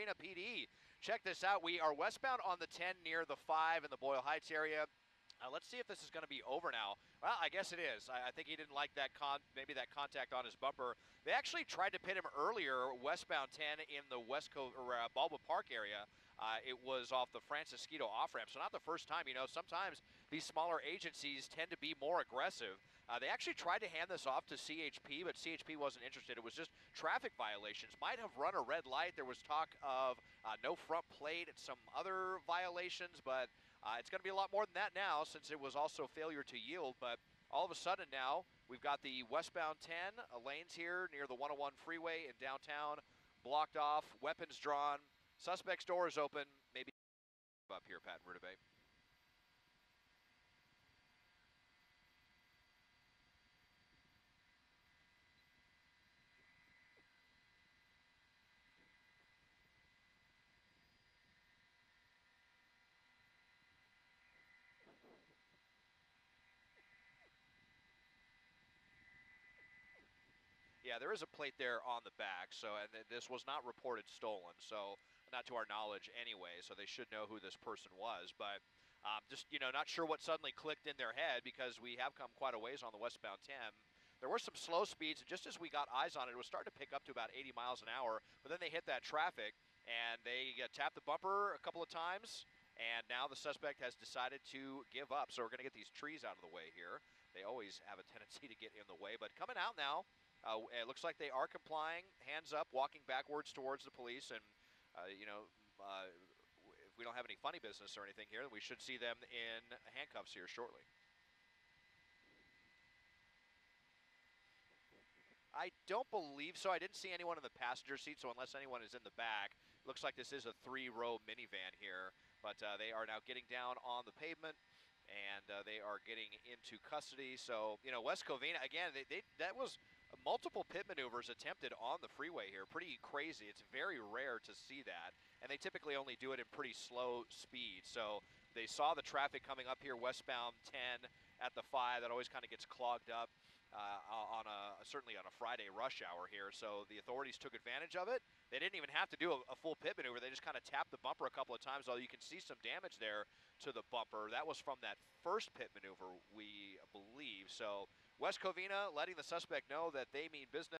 Covina PD. Check this out. We are westbound on the 10 near the 5 in the Boyle Heights area. Let's see if this is going to be over now. Well, I guess it is. I think he didn't like that maybe that contact on his bumper. They actually tried to pit him earlier, westbound 10 in the West Coast or Balboa Park area. It was off the Francisquito off-ramp, so not the first time. You know, sometimes these smaller agencies tend to be more aggressive. They actually tried to hand this off to CHP, but CHP wasn't interested. It was just traffic violations. Might have run a red light. There was talk of no front plate and some other violations, but it's going to be a lot more than that now since it was also failure to yield. But all of a sudden now, we've got the westbound 10 lanes here near the 101 freeway in downtown, blocked off, weapons drawn. Suspect's door is open. Maybe up here, Pat and Rudabay. Yeah, there is a plate there on the back, so and this was not reported stolen, so not to our knowledge anyway, so they should know who this person was. But just, you know, not sure what suddenly clicked in their head because we have come quite a ways on the westbound 10. There were some slow speeds, and just as we got eyes on it, it was starting to pick up to about 80 miles an hour, but then they hit that traffic, and they tapped the bumper a couple of times, and now the suspect has decided to give up. So we're going to get these trees out of the way here. They always have a tendency to get in the way, but coming out now, it looks like they are complying, hands up, walking backwards towards the police, and, you know, if we don't have any funny business or anything here, we should see them in handcuffs here shortly. I don't believe so. I didn't see anyone in the passenger seat, so unless anyone is in the back, looks like this is a 3-row minivan here, but they are now getting down on the pavement, and they are getting into custody. So, you know, West Covina, again, that was multiple pit maneuvers attempted on the freeway here. Pretty crazy. It's very rare to see that, and they typically only do it in pretty slow speed. So they saw the traffic coming up here westbound 10 at the 5. That always kind of gets clogged up certainly on a Friday rush hour here. So the authorities took advantage of it. They didn't even have to do a full pit maneuver. They just kind of tapped the bumper a couple of times, although you can see some damage there to the bumper. That was from that first pit maneuver, we believe. So West Covina letting the suspect know that they mean business.